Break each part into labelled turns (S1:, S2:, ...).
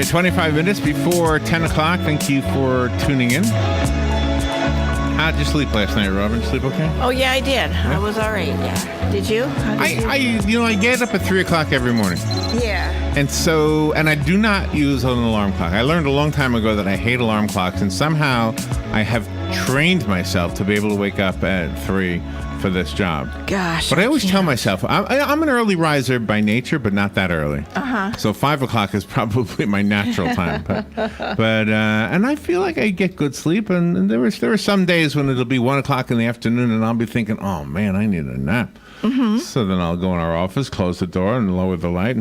S1: right, 25 minutes before 10 o'clock. Thank you for tuning in. How'd you sleep last night, Robin? Sleep okay?
S2: Oh, yeah, I did. I was all right, yeah. Did you?
S1: I get up at 3 o'clock every morning.
S2: Yeah.
S1: And I do not use an alarm clock. I learned a long time ago that I hate alarm clocks, and somehow I have trained myself to be able to wake up at 3 for this job.
S2: Gosh.
S1: But I always tell myself, I'm an early riser by nature, but not that early.
S2: Uh-huh.
S1: So 5 o'clock is probably my natural time. But and I feel like I get good sleep, and there are some days when it'll be 1 o'clock in the afternoon, and I'll be thinking, oh man, I need a nap. Mm-hmm. So then I'll go in our office, close the door, and lower the light,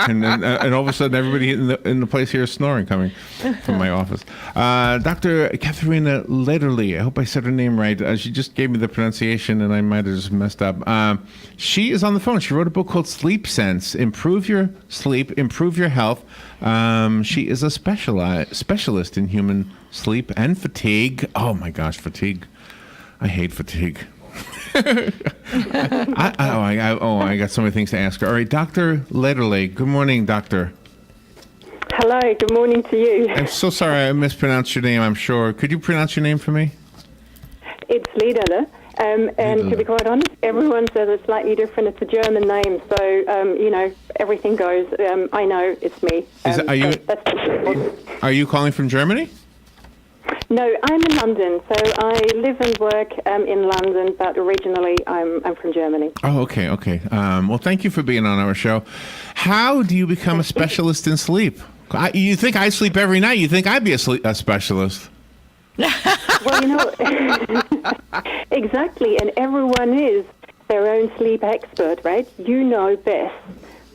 S1: and all of a sudden, everybody in the place here is snoring coming from my office. Dr. Katharina Lederle, I hope I said her name right. She just gave me the pronunciation, and I might have just messed up. She is on the phone. She wrote a book called Sleep Sense: Improve Your Sleep, Improve Your Health. She is a specialist in human sleep and fatigue. Oh my gosh, fatigue! I hate fatigue. I got so many things to ask her. All right, Dr. Lederle. Good morning, doctor.
S3: Hello, good morning to you.
S1: I'm so sorry I mispronounced your name, I'm sure. Could you pronounce your name for me?
S3: It's Lederle. And to be quite honest, everyone says it's slightly different. It's a German name, so, everything goes. I know it's me.
S1: Are you calling from Germany?
S3: No, I'm in London, so I live and work in London, but originally I'm from Germany.
S1: Oh, okay. Well, thank you for being on our show. How do you become a specialist in sleep? You think I sleep every night? You think I'd be a specialist?
S3: Well, exactly, and everyone is their own sleep expert, right? You know best,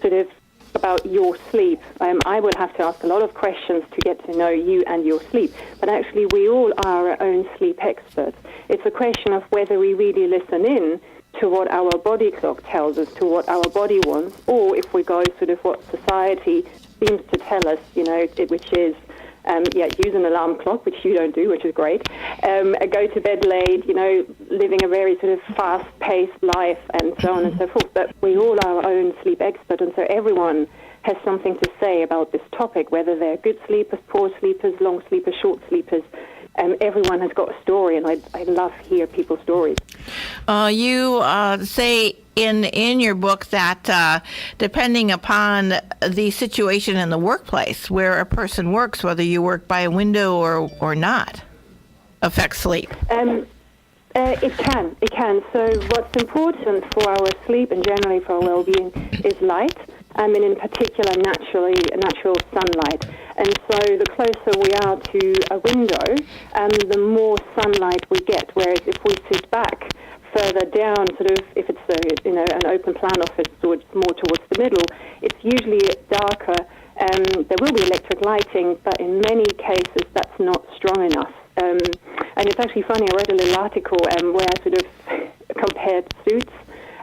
S3: sort of, about your sleep. I would have to ask a lot of questions to get to know you and your sleep. But actually, we all are our own sleep experts. It's a question of whether we really listen in to what our body clock tells us, to what our body wants, or if we go sort of what society seems to tell us, which is, use an alarm clock, which you don't do, which is great. Go to bed late, living a very sort of fast-paced life and so on and so forth. But we all are our own sleep expert, and so everyone has something to say about this topic, whether they're good sleepers, poor sleepers, long sleepers, short sleepers. Everyone has got a story, and I love to hear people's stories.
S2: You say in your book that depending upon the situation in the workplace where a person works, whether you work by a window or not, affects sleep.
S3: It can. So what's important for our sleep and generally for our well-being is light. And in particular, natural sunlight. And so the closer we are to a window, the more sunlight we get. Whereas if we sit back further down, sort of, if it's an open plan office, so it's more towards the middle, it's usually darker. There will be electric lighting, but in many cases that's not strong enough. And it's actually funny. I read a little article where I sort of compared Suits,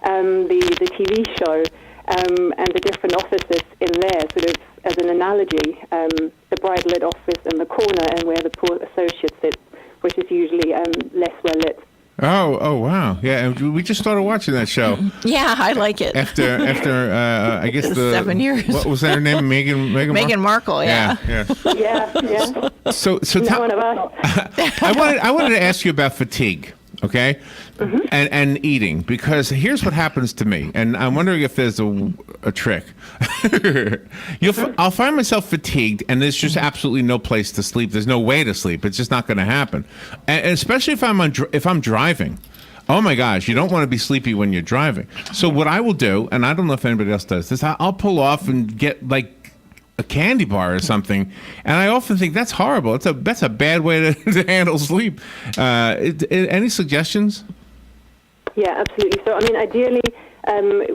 S3: the TV show. And the different offices in there, sort of as an analogy, the bright lit office in the corner and where the poor associate sits, which is usually less well lit.
S1: Oh, wow. Yeah, and we just started watching that show.
S2: Yeah, I like it.
S1: After I guess
S2: 7 years.
S1: What was her name?
S2: Meghan Markle, yeah.
S3: Yeah.
S1: So
S3: one of us.
S1: I wanted to ask you about fatigue. Okay, and eating, because here's what happens to me, and I'm wondering if there's a trick. I'll find myself fatigued, and there's just absolutely no place to sleep. There's no way to sleep. It's just not going to happen, and especially if I'm driving. Oh my gosh, you don't want to be sleepy when you're driving. So what I will do, and I don't know if anybody else does this, I'll pull off and get like a candy bar or something, and I often think that's horrible. That's a bad way to handle sleep. Any suggestions?
S3: Yeah, absolutely. So, ideally,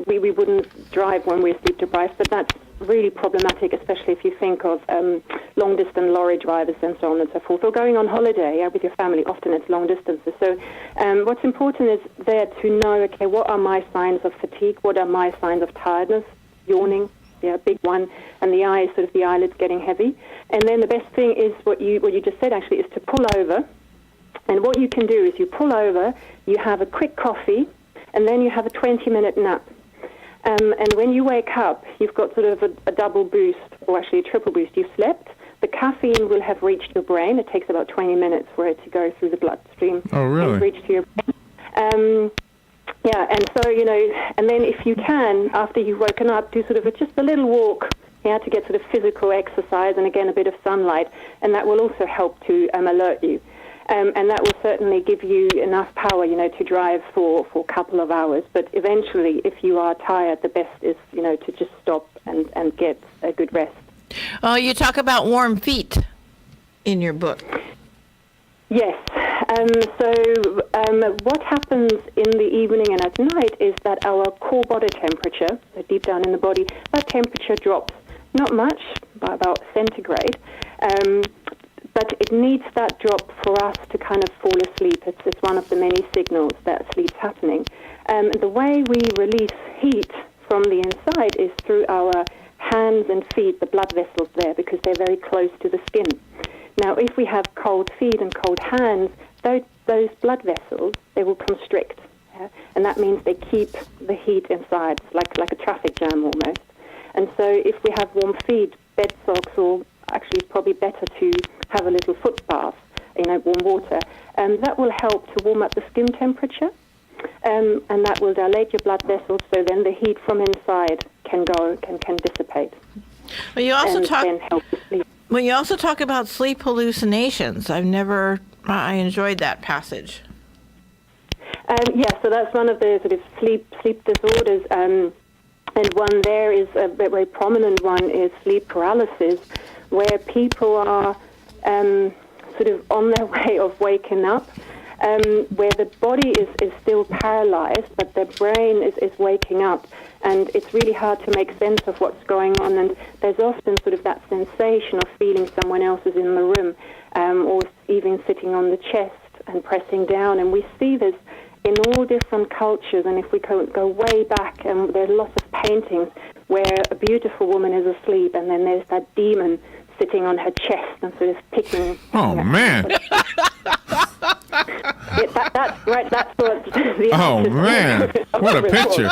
S3: we wouldn't drive when we're sleep deprived, but that's really problematic, especially if you think of long-distance lorry drivers and so on and so forth, or going on holiday with your family. Often it's long distances. So what's important is there to know, okay, what are my signs of fatigue? What are my signs of tiredness? Yawning. Yeah, big one, and the eyes, sort of the eyelids getting heavy. And then the best thing is what you just said actually is to pull over. And what you can do is you pull over, you have a quick coffee, and then you have a 20-minute nap. And when you wake up, you've got sort of a double boost, or actually a triple boost. You've slept. The caffeine will have reached your brain. It takes about 20 minutes for it to go through the bloodstream.
S1: Oh, really?
S3: And reach to your brain. Yeah, and so, and then if you can, after you've woken up, do sort of just a little walk, to get sort of physical exercise and, again, a bit of sunlight, and that will also help to alert you. And that will certainly give you enough power, to drive for a couple of hours. But eventually, if you are tired, the best is, to just stop and get a good rest.
S2: You talk about warm feet in your book.
S3: Yes. What happens in the evening and at night is that our core body temperature, so deep down in the body, that temperature drops. Not much, by about centigrade, but it needs that drop for us to kind of fall asleep. It's one of the many signals that sleep's happening. The way we release heat from the inside is through our hands and feet, the blood vessels there, because they're very close to the skin. Now, if we have cold feet and cold hands, those blood vessels, they will constrict, and that means they keep the heat inside, like a traffic jam almost. And so if we have warm feet, bed socks, or actually it's probably better to have a little foot bath, warm water, that will help to warm up the skin temperature, and that will dilate your blood vessels, so then the heat from inside can dissipate.
S2: Well, you also
S3: then help you sleep.
S2: Well, you also talk about sleep hallucinations. I enjoyed that passage.
S3: So that's one of the sort of sleep disorders, and one there is a very prominent one is sleep paralysis, where people are sort of on their way of waking up, where the body is still paralyzed, but their brain is waking up. And it's really hard to make sense of what's going on. And there's often sort of that sensation of feeling someone else is in the room, or even sitting on the chest and pressing down. And we see this in all different cultures. And if we go way back, there's lots of paintings where a beautiful woman is asleep, and then there's that demon sitting on her chest and sort of picking.
S1: Oh, man.
S3: That's right. That's what the
S1: Oh, man. What a picture.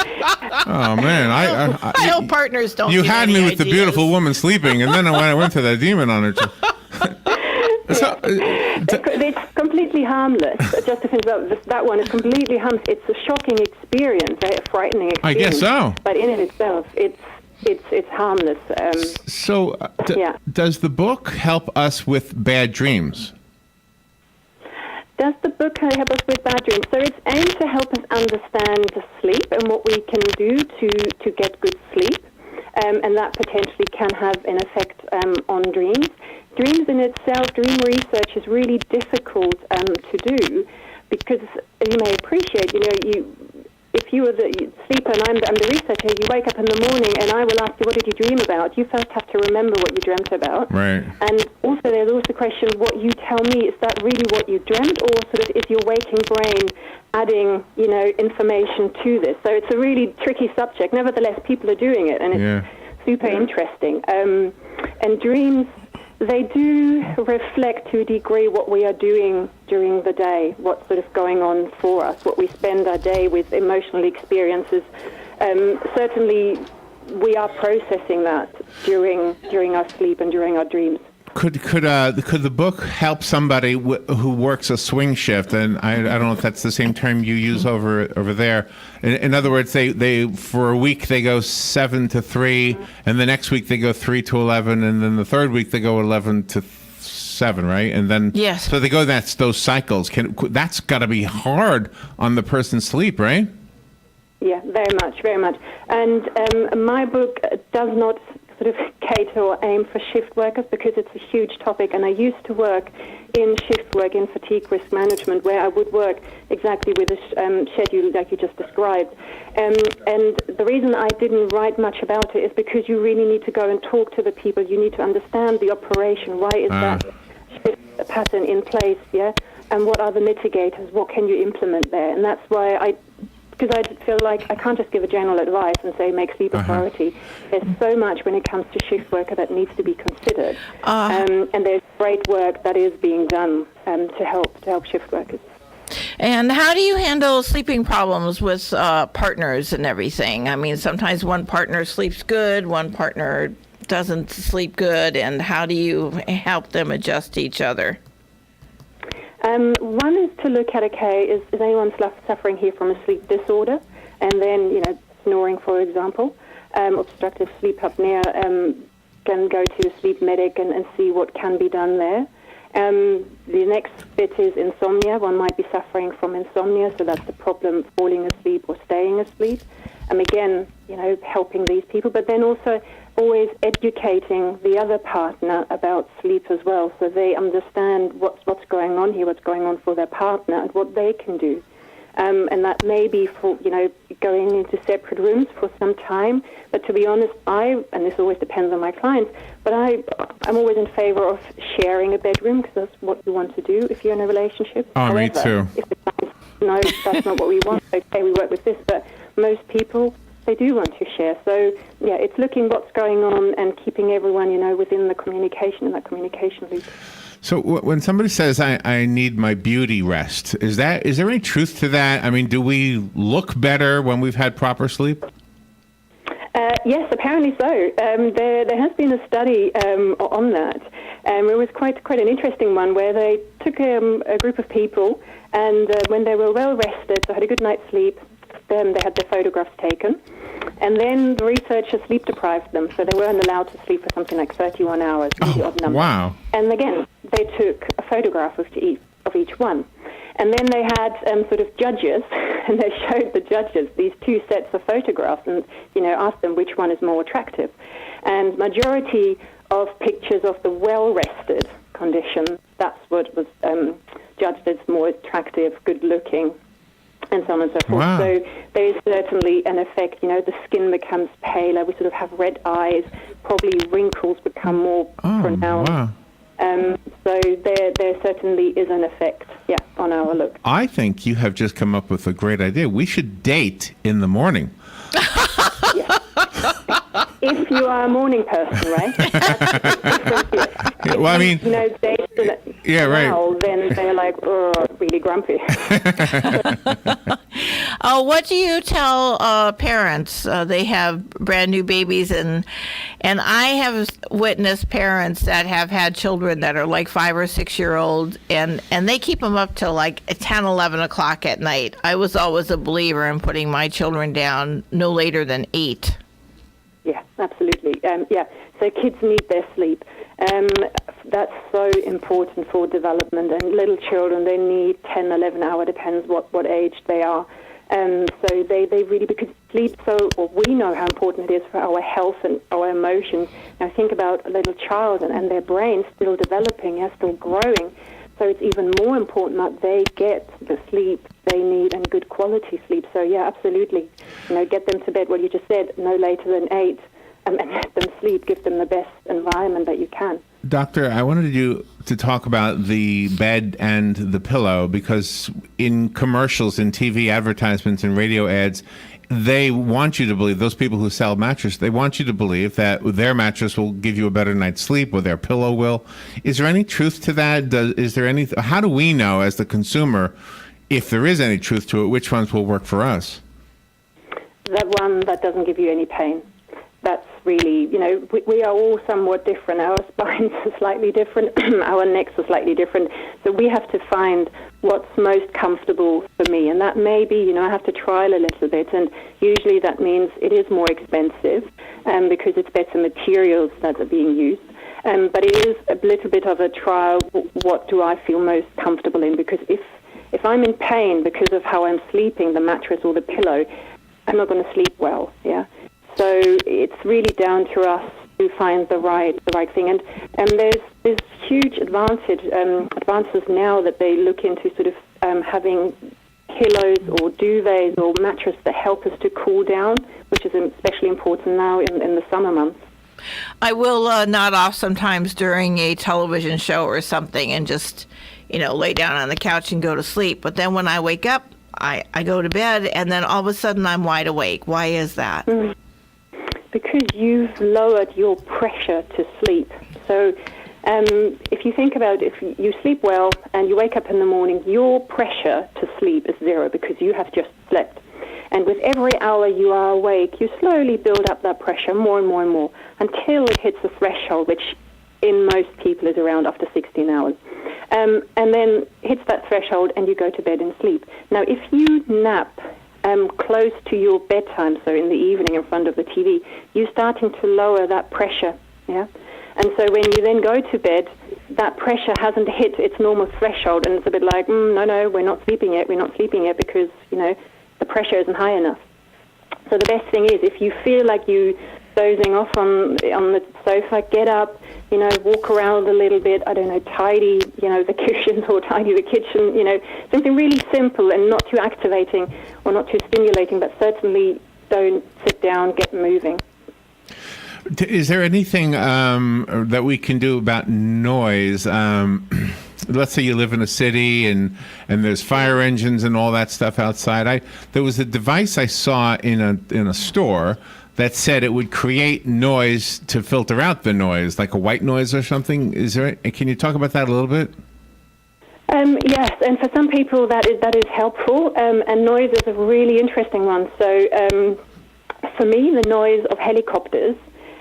S1: Oh, man.
S2: I hope partners don't.
S1: You
S2: get
S1: had
S2: any
S1: me with the
S2: ideas.
S1: beautiful woman sleeping, and then I went to that demon on her chest.
S3: It's completely harmless. Just to finish up, that one is completely harmless. It's a shocking experience, a frightening experience.
S1: I guess so.
S3: But in itself, it's harmless.
S1: Does the book help us with bad dreams?
S3: Does the book help us with bad dreams? So it's aimed to help us understand the sleep and what we can do to get good sleep, and that potentially can have an effect on dreams. Dreams in itself, dream research is really difficult to do because, as you may appreciate, if you were the sleeper and I'm the researcher, you wake up in the morning and I will ask you, what did you dream about? You first have to remember what you dreamt about.
S1: Right.
S3: And also there's also the question, what you tell me, is that really what you dreamt, or sort of is your waking brain adding, information to this? So it's a really tricky subject. Nevertheless, people are doing it, and it's super interesting. And dreams, they do reflect to a degree what we are doing during the day, what's sort of going on for us, what we spend our day with, emotional experiences. Certainly, we are processing that during our sleep and during our dreams.
S1: Could the book help somebody who works a swing shift? And I don't know if that's the same term you use over there. In other words, they for a week they go 7 to 3, and the next week they go 3 to 11, and then the third week they go 11 to 7, right? And then
S2: yes.
S1: So they go those cycles. That's got to be hard on the person's sleep, right?
S3: Yeah, very much, very much. And my book does not sort of cater or aim for shift workers because it's a huge topic, and I used to work in shift work in fatigue risk management, where I would work exactly with a schedule like you just described. And the reason I didn't write much about it is because you really need to go and talk to the people. You need to understand the operation. Why is that shift pattern in place, and what are the mitigators? What can you implement there? And that's why because I feel like I can't just give a general advice and say make sleep a priority. There's so much when it comes to shift worker that needs to be considered, and there's great work that is being done to help shift workers.
S2: And how do you handle sleeping problems with partners and everything? I mean, sometimes one partner sleeps good, one partner doesn't sleep good, and how do you help them adjust to each other?
S3: One is to look at, okay, is anyone suffering here from a sleep disorder? And then, snoring, for example, obstructive sleep apnea, can go to a sleep medic and see what can be done there. The next bit is insomnia. One might be suffering from insomnia, so that's the problem, falling asleep or staying asleep. Again, helping these people, but then also always educating the other partner about sleep as well, so they understand what's going on here, what's going on for their partner, and what they can do. And that may be for, going into separate rooms for some time. But to be honest, and this always depends on my clients, but I'm always in favor of sharing a bedroom because that's what you want to do if you're in a relationship.
S1: Oh,
S3: However,
S1: me too.
S3: If the client, no, that's not what we want. Okay, we work with this, but most people, they do want to share. So, yeah, it's looking what's going on and keeping everyone, within the communication and that communication loop.
S1: So when somebody says, I need my beauty rest, is there any truth to that? I mean, do we look better when we've had proper sleep?
S3: Yes, apparently so. There has been a study on that. It was quite an interesting one where they took a group of people, and when they were well rested, so had a good night's sleep, then they had their photographs taken. And then the researchers sleep deprived them, so they weren't allowed to sleep for something like 31 hours, the odd number.
S1: Wow.
S3: And again, they took a photograph of each one. And then they had sort of judges, and they showed the judges these two sets of photographs and, asked them which one is more attractive. And majority of pictures of the well-rested condition, that's what was judged as more attractive, good-looking, and so on and so forth.
S1: Wow.
S3: So there is certainly an effect. The skin becomes paler. We sort of have red eyes. Probably wrinkles become more pronounced.
S1: Wow.
S3: So there certainly is an effect, on our look.
S1: I think you have just come up with a great idea. We should date in the morning.
S3: If you are a morning person, right?
S1: Well, I mean,
S3: dates
S1: right.
S3: Then they're like, really grumpy.
S2: What do you tell parents? They have brand new babies, and I have witnessed parents that have had children that are like 5 or 6 year old, and they keep them up till like 10, 11 o'clock at night. I was always a believer in putting my children down no later than 8. Yeah,
S3: absolutely. So kids need their sleep. That's so important for development. And little children, they need 10, 11 hours, depends what age they are. So they really, because sleep, we know how important it is for our health and our emotions. Now think about a little child and their brain still developing, still growing. So it's even more important that they get the sleep they need and good quality sleep. So yeah, absolutely. Get them to bed, what you just said, no later than 8, and let them sleep. Give them the best environment that you can.
S1: Doctor, I wanted you to talk about the bed and the pillow, because in commercials, in TV advertisements, and radio ads, they want you to believe, those people who sell mattress, they want you to believe that their mattress will give you a better night's sleep, or their pillow will. Is there any truth to that? How do we know as the consumer, if there is any truth to it, which ones will work for us?
S3: That one that doesn't give you any pain. That's really, we are all somewhat different. Our spines are slightly different. Our necks are slightly different. So we have to find what's most comfortable for me. And that may be, I have to trial a little bit. And usually that means it is more expensive because it's better materials that are being used. But it is a little bit of a trial. What do I feel most comfortable in? Because if I'm in pain because of how I'm sleeping, the mattress or the pillow, I'm not going to sleep well, So it's really down to us to find the right thing. And there's huge advances now that they look into sort of having pillows or duvets or mattress that help us to cool down, which is especially important now in the summer months.
S2: I will nod off sometimes during a television show or something and just, lay down on the couch and go to sleep. But then when I wake up, I go to bed, and then all of a sudden I'm wide awake. Why is that?
S3: Because you've lowered your pressure to sleep. So If you think about it, if you sleep well and you wake up in the morning, your pressure to sleep is zero because you have just slept. And with every hour you are awake, you slowly build up that pressure more and more and more until it hits a threshold, which in most people is around after 16 hours. And then hits that threshold and you go to bed and sleep. Now, if you nap close to your bedtime, so in the evening in front of the TV, you're starting to lower that pressure, yeah? And so when you then go to bed, that pressure hasn't hit its normal threshold, and it's a bit like, no, we're not sleeping yet because, the pressure isn't high enough. So the best thing is, if you feel like you dozing off on the sofa, get up, walk around a little bit, tidy, the cushions or tidy the kitchen, something really simple and not too activating or not too stimulating, but certainly don't sit down, get moving.
S1: Is there anything that we can do about noise? Let's say you live in a city and there's fire engines and all that stuff outside. There was a device I saw in a store that said it would create noise to filter out the noise, like a white noise or something. Can you talk about that a little bit?
S3: Yes, and for some people that is helpful, and noise is a really interesting one. So for me, the noise of helicopters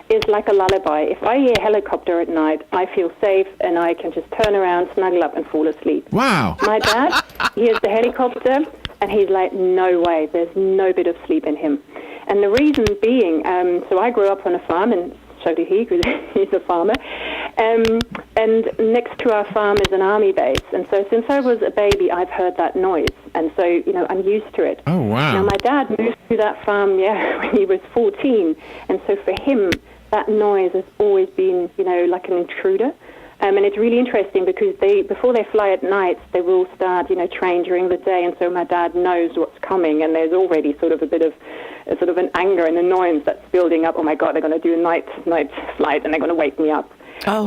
S3: is like a lullaby. If I hear a helicopter at night, I feel safe and I can just turn around, snuggle up and fall asleep.
S1: Wow.
S3: My dad hears the helicopter and he's like, no way, there's no bit of sleep in him. And the reason being, so I grew up on a farm, and so did he, because he's a farmer. And next to our farm is an army base. And so since I was a baby, I've heard that noise. And so, I'm used to it.
S1: Oh, wow.
S3: Now, my dad moved to that farm, when he was 14. And so for him, that noise has always been, like an intruder. And it's really interesting because before they fly at night, they will start, train during the day. And so my dad knows what's coming. And there's already sort of a bit of an anger and annoyance that's building up. Oh, my God, they're going to do a night flight and they're going to wake me up.
S2: Oh.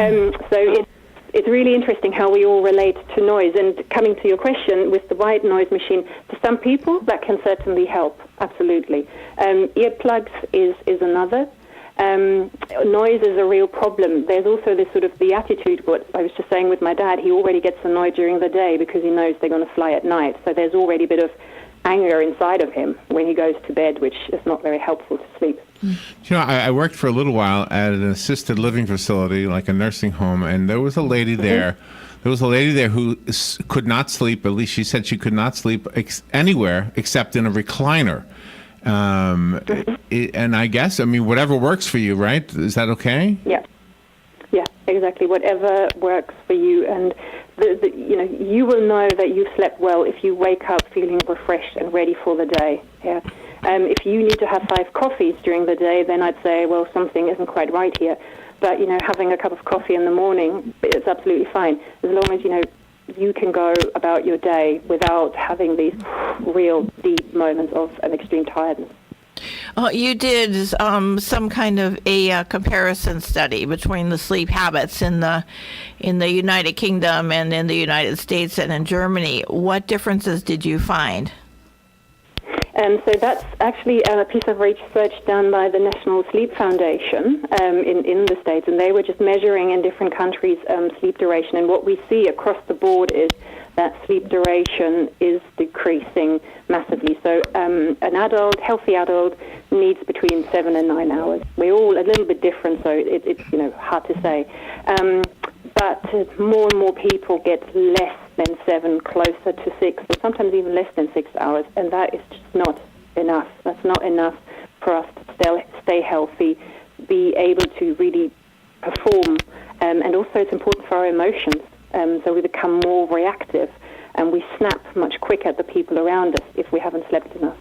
S3: So it's really interesting how we all relate to noise. And coming to your question, with the white noise machine, for some people, that can certainly help, absolutely. Earplugs is another. Noise is a real problem. There's also this sort of the attitude, what I was just saying with my dad, he already gets annoyed during the day because he knows they're going to fly at night. So there's already a bit of anger inside of him when he goes to bed, which is not very helpful to sleep.
S1: I worked for a little while at an assisted living facility, like a nursing home, and there was a lady there. There was a lady there who could not sleep. At least she said she could not sleep anywhere except in a recliner. And I guess, whatever works for you, right? Is that okay?
S3: Yeah, exactly. Whatever works for you, and you will know that you slept well if you wake up feeling refreshed and ready for the day. Yeah. If you need to have 5 coffees during the day, then I'd say, well, something isn't quite right here. But having a cup of coffee in the morning is absolutely fine, as long as you can go about your day without having these real deep moments of an extreme tiredness.
S2: You did some kind of a comparison study between the sleep habits in the United Kingdom and in the United States and in Germany. What differences did you find?
S3: So that's actually a piece of research done by the National Sleep Foundation in the States, and they were just measuring in different countries sleep duration. And what we see across the board is that sleep duration is decreasing massively. So an healthy adult, needs between 7 and 9 hours. We're all a little bit different, so it's hard to say. But more and more people get less than 7, closer to 6, or sometimes even less than 6 hours, and that is just not enough. That's not enough for us to stay healthy, be able to really perform, and also it's important for our emotions. So we become more reactive, and we snap much quicker at the people around us if we haven't slept enough.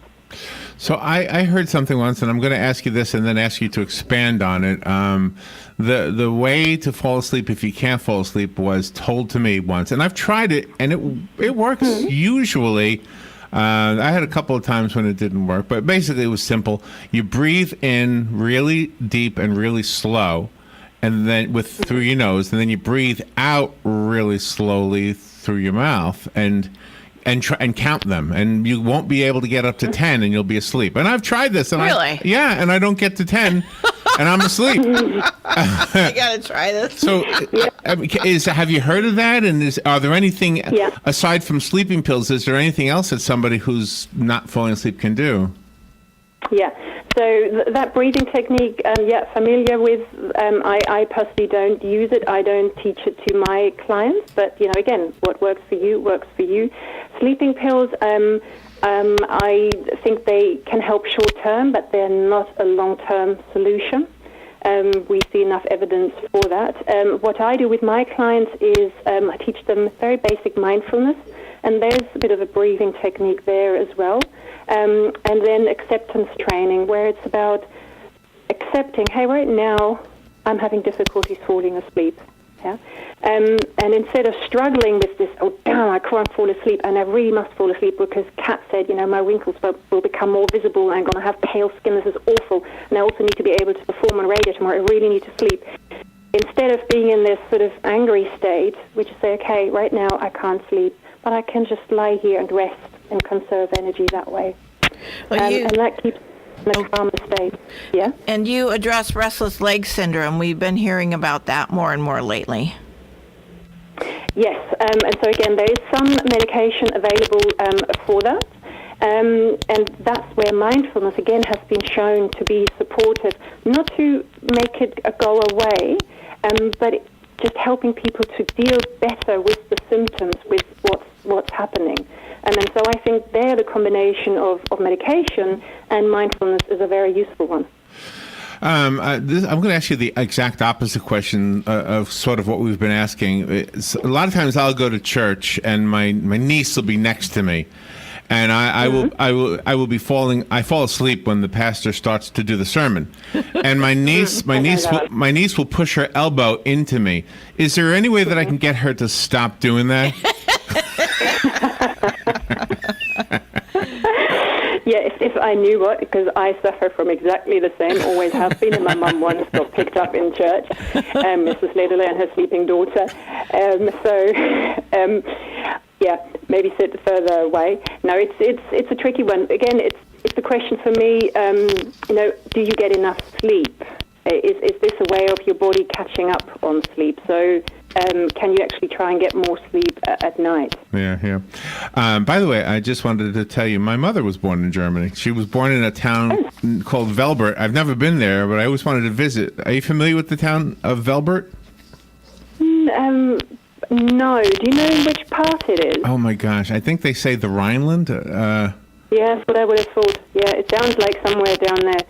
S1: So I heard something once, and I'm going to ask you this and then ask you to expand on it. The way to fall asleep if you can't fall asleep was told to me once, and I've tried it, and it works usually. I had a couple of times when it didn't work, but basically it was simple. You breathe in really deep and really slow, and then through your nose, and then you breathe out really slowly through your mouth, and count them, and you won't be able to get up to 10, and you'll be asleep. And I've tried this, and
S2: really,
S1: and I don't get to 10. and I'm asleep.
S2: I gotta try this.
S1: So, have you heard of that? And are there anything aside from sleeping pills? Is there anything else that somebody who's not falling asleep can do?
S3: Yeah. So that breathing technique, familiar with. I personally don't use it. I don't teach it to my clients. But again, what works for you works for you. Sleeping pills. I think they can help short term, but they're not a long term solution. We see enough evidence for that. What I do with my clients is I teach them very basic mindfulness, and there's a bit of a breathing technique there as well. And then acceptance training, where it's about accepting, hey, right now I'm having difficulties falling asleep. Yeah? And instead of struggling with this, oh, damn, I can't fall asleep, and I really must fall asleep because Kat said, my wrinkles will become more visible, and I'm going to have pale skin, this is awful, and I also need to be able to perform on radio tomorrow, I really need to sleep. Instead of being in this sort of angry state, we just say, okay, right now I can't sleep, but I can just lie here and rest and conserve energy that way. And that keeps in a calmer state. Yeah.
S2: And you address restless leg syndrome. We've been hearing about that more and more lately.
S3: Yes. And so again, there is some medication available for that. And that's where mindfulness, again, has been shown to be supportive, not to make it go away, but just helping people to deal better with the symptoms, with what's happening. And so I think there the combination of medication and mindfulness is a very useful one.
S1: I'm going to ask you the exact opposite question of sort of what we've been asking. A lot of times I'll go to church and my niece will be next to me. And I will be I fall asleep when the pastor starts to do the sermon, and my niece will push her elbow into me. Is there any way that I can get her to stop doing that?
S3: Yeah, if I knew what, because I suffer from exactly the same, always have been, and my mum once got picked up in church, Mrs. Lederle and her sleeping daughter. Yeah, maybe sit further away. No, it's a tricky one. Again, it's the question for me. Do you get enough sleep? Is this a way of your body catching up on sleep? So, can you actually try and get more sleep at night?
S1: Yeah. By the way, I just wanted to tell you, my mother was born in Germany. She was born in a town called Vell Bert. I've never been there, but I always wanted to visit. Are you familiar with the town of Vell Bert?
S3: No. Do you know which part it is?
S1: Oh my gosh, I think they say the Rhineland.
S3: Yeah, that's what I would have thought. Yeah, it sounds like somewhere down there.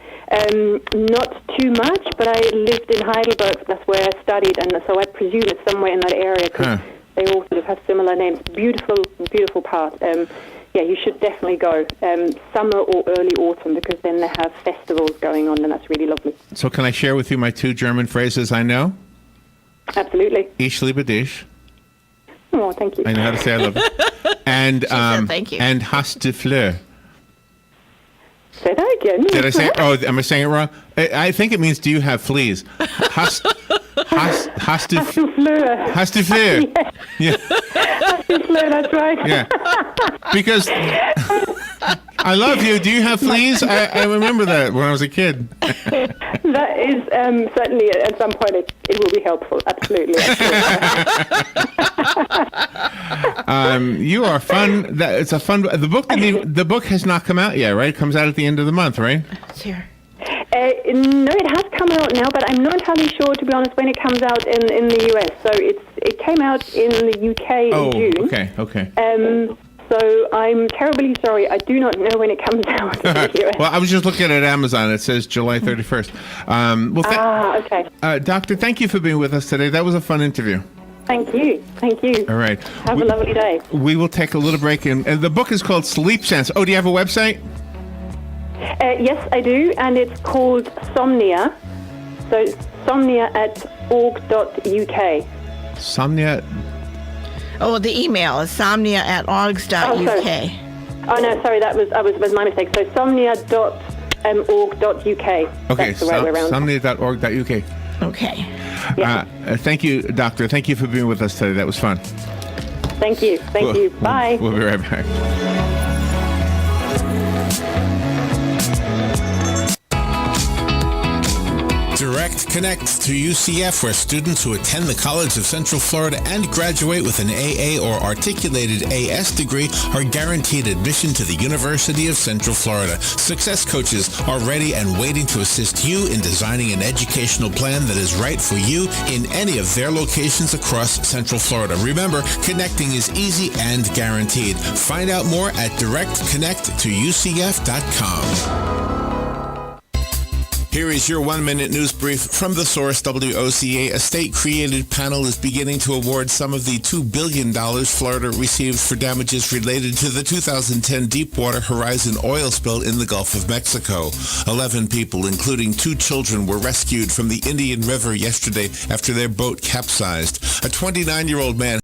S3: Not too much, but I lived in Heidelberg. That's where I studied, and so I presume it's somewhere in that area because they all sort of have similar names. Beautiful, beautiful part. Yeah, you should definitely go summer or early autumn because then they have festivals going on, and that's really lovely.
S1: So can I share with you my two German phrases I know?
S3: Absolutely.
S1: Ich liebe dich.
S3: Oh, thank you.
S1: I know how to say I love you. And
S2: thank you.
S1: And hast du Fleur.
S3: Say that again.
S1: Did I say? Oh, am I saying it wrong? I think it means do you have fleas? Hast du
S3: Fleur.
S1: Hast du Fleur? Yeah.
S3: Hast du Fleur, that's right.
S1: Yeah. Because I love you. Do you have fleas? I remember that when I was a kid.
S3: That is certainly at some point it will be helpful. Absolutely.
S1: You are fun. It's a fun. The book has not come out yet, right? It comes out at the end of the month, right?
S2: It's here.
S3: No, it has come out now, but I'm not entirely sure, to be honest, when it comes out in the US. So it came out in the UK in June.
S1: Okay.
S3: So I'm terribly sorry. I do not know when it comes out in the US.
S1: Well, I was just looking at Amazon. It says July 31st.
S3: Okay.
S1: Doctor, thank you for being with us today. That was a fun interview.
S3: Thank you.
S1: All right.
S3: Have a lovely day.
S1: We will take a little break. And the book is called Sleep Sense. Oh, do you have a website?
S3: Yes, I do. And it's called Somnia. So somnia@org.uk.
S1: Somnia.
S2: Oh, the email is somnia@orgs.uk.
S3: Oh, no, sorry, that was my mistake. So somnia.org.uk.
S1: Okay,
S3: that's the right way around.
S1: somnia.org.uk.
S2: Okay.
S3: Yeah.
S1: Thank you, Doctor. Thank you for being with us today. That was fun.
S3: Thank you. Thank you. Bye.
S1: We'll be right back.
S4: Direct Connect to UCF, where students who attend the College of Central Florida and graduate with an AA or articulated AS degree are guaranteed admission to the University of Central Florida. Success coaches are ready and waiting to assist you in designing an educational plan that is right for you in any of their locations across Central Florida. Remember, connecting is easy and guaranteed. Find out more at directconnect2ucf.com. Here is your 1-minute news brief from The Source, WOCA. A state-created panel is beginning to award some of the $2 billion Florida received for damages related to the 2010 Deepwater Horizon oil spill in the Gulf of Mexico. 11 people, including 2 children, were rescued from the Indian River yesterday after their boat capsized. A 29-year-old man